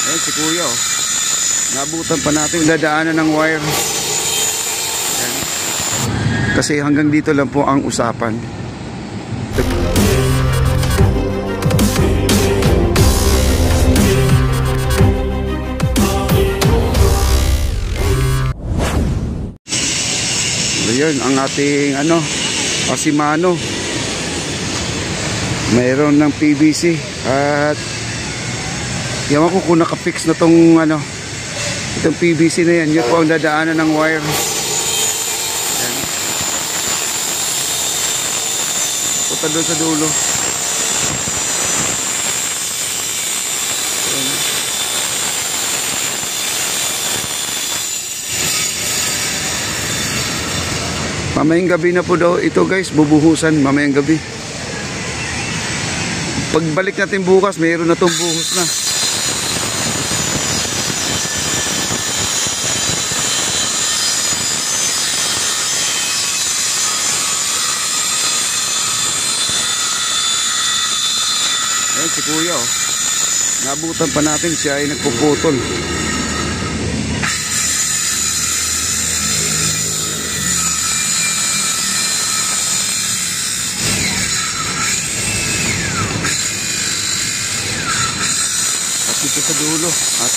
Ayan si kuya oh. Nabutan pa natin dadaanan ng wire. Ayan. Kasi hanggang dito lang po ang usapan. Ayan ang ating Shimano. Mayroon ng PVC at yaman ko kung nakafix na tong itong PVC na yan. Yun po ang dadaanan ng wire. Ayan. Punta doon sa dulo. Ayan. Mamayang gabi na po daw ito guys, bubuhusan mamayang gabi. Pagbalik natin bukas, mayroon na itong buhos na. Ayan si kuya oh. Nabutan pa natin, siya ay nagpuputol. Dito sa dulo at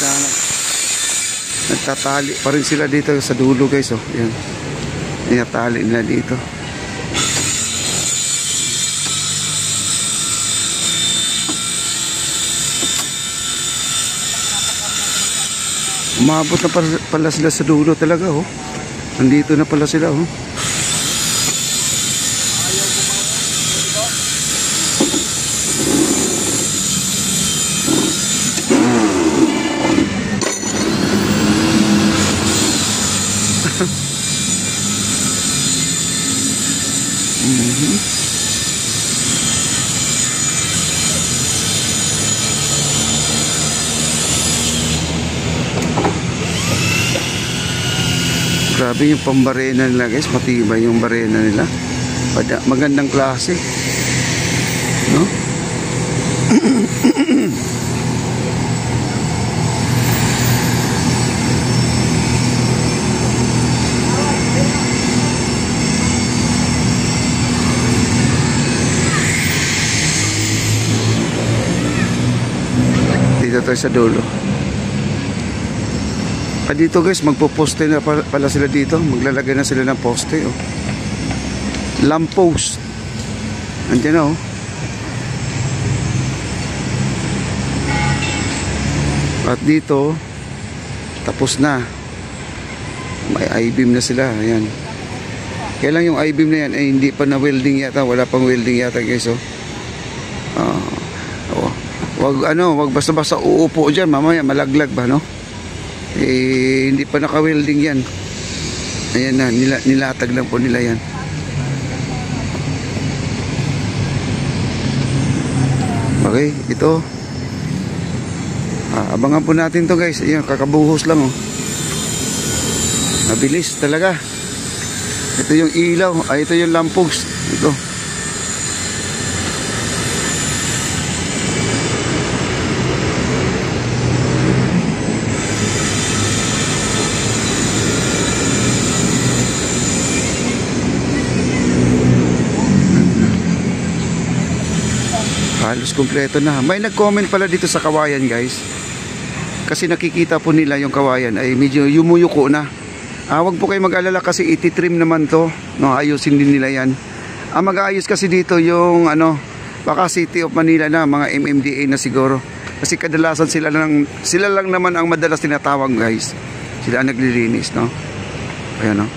nagtatali pa rin sila dito sa dulo guys oh. Yan. Inatali nila dito. Umabot na pala sila sa dulo talaga oh. Nandito na pala sila oh. Grabe yung pambarena nila guys, matibay yung barena nila. Magandang klase, no? Dito tayo sa dulo. Dito guys, magpo-poste na pala sila dito. Maglalagay na sila ng poste oh. Lamppost. Andiyan na oh. At dito tapos na. May I-beam na sila. Ayan. Kaya lang yung I-beam na yan ay hindi pa na welding yata. Wala pang welding yata guys oh. Wag basta-basta uupo dyan. Mamaya malaglag ba no? Hindi pa naka-welding yan. Ayan na, nilatag lang po nila yan. Okay, ito abangan po natin to guys. Ayan, kakabuhos lang oh. Mabilis talaga. Ito yung ilaw, ito yung lamppost. Ito halos kumpleto na. May nag-comment pala dito sa kawayan guys. Kasi nakikita po nila yung kawayan ay medyo yumuyuko na. Wag po kayo mag-alala kasi ititrim naman to. No, ayusin din nila yan. Mag-aayos kasi dito yung baka City of Manila na, mga MMDA na siguro. Kasi kadalasan sila lang naman ang madalas tinatawag guys. Sila ang naglilinis, no? Ayan no.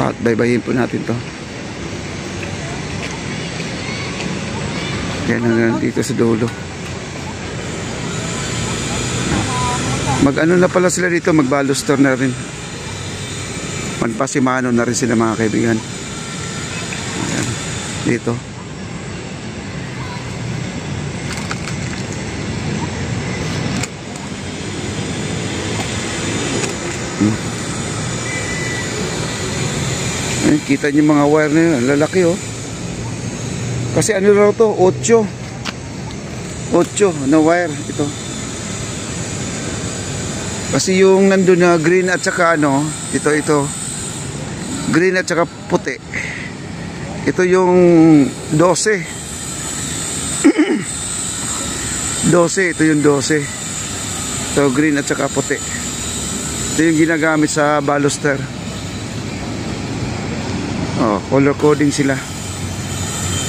At baybayin po natin to. Yan na dito sa dulo. Mag-ano na pala sila dito, magbalustor na rin. Magpa-Shimano na rin sila mga kaibigan. Ayan, dito. Ayan, kita niyo mga wire na yun, lalaki oh. Kasi ano raw to, 8. 8 na wire ito. Kasi yung nandun na green at saka ano, ito. Green at saka puti. Ito yung 12. 12, ito yung 12. Ito green at saka puti. Ito yung ginagamit sa baluster. Oh, color coding sila.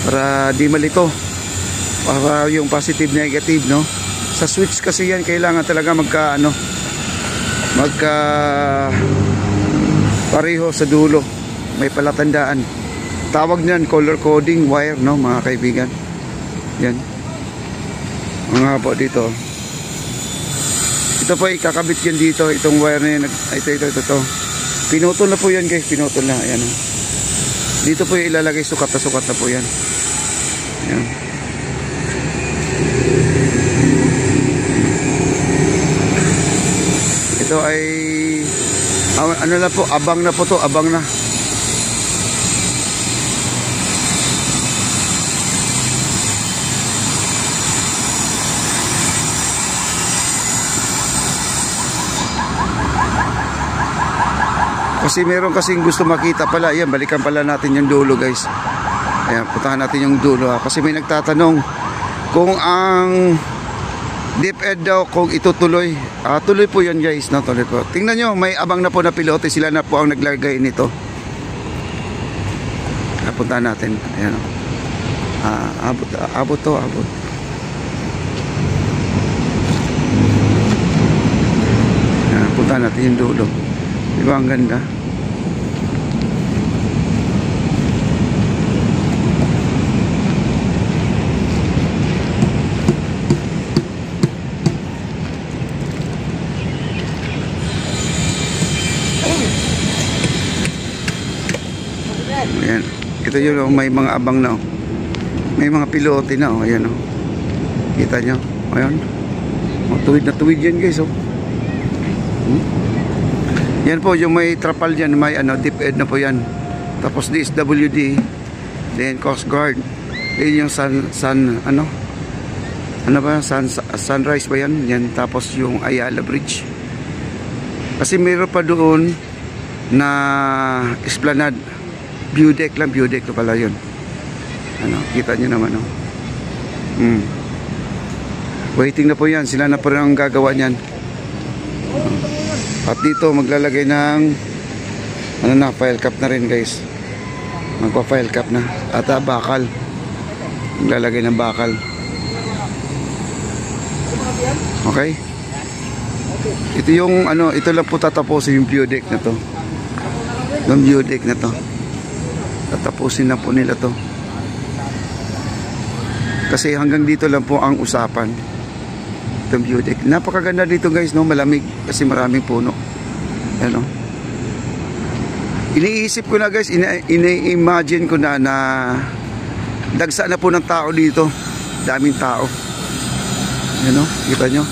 Para di malito. Para yung positive negative, no? Sa switch kasi yan kailangan talaga magka pareho sa dulo. May palatandaan. Tawag niyan color coding wire, no, mga kaibigan. Yan. Mga po dito. Ito po ikakabit yan dito, itong wire na yan. Ito. Pinutol na po yan, guys, pinutol na. Ayan. Dito po yung ilalagay, sukat na po yan. Ayan. Ito ay ano na po, abang na po to, abang na. Kasi meron kasing gusto makita pala. Ayan, balikan pala natin yung dulo, guys. Ayan, puntahan natin yung dulo, ha? Kasi may nagtatanong kung ang DepEd daw kung itutuloy. Tuloy po yan, guys, no? Tuloy po. Tingnan nyo, may abang na po na pilote. Sila na po ang naglagay nito. Puntahan natin. Ayan, abot to. Ayan, puntahan natin yung dulo. Diba ang ganda? Ayan. Ito yun, may mga abang na. May mga pilote na. Ayan. Kita nyo. Ayan. Tuwid na tuwid yan, guys. Yan po yung may trapal dyan, may DepEd na po yan. Tapos DSWD, then Coast Guard. Yan yung sunrise ba yan? Yan, tapos yung Ayala Bridge. Kasi meron pa doon na esplanade. View deck na pala yun. Kita nyo naman, waiting na po yan, sila na po rin ang gagawa niyan. At dito maglalagay ng file cap na rin, guys. Magpa-file cap na. At bakal. Maglalagay ng bakal. Okay? Ito yung ito lang po tatapusin yung view deck na to. Yung view deck na to. Tatapusin na po nila to. Kasi hanggang dito lang po ang usapan. Itong view deck. Napakaganda dito, guys, no? Malamig kasi maraming puno. Ayan, no? Iniisip ko na, guys, ini-imagine ko na dagsa na po ng tao dito. Daming tao. Ayan, no? Kita nyo?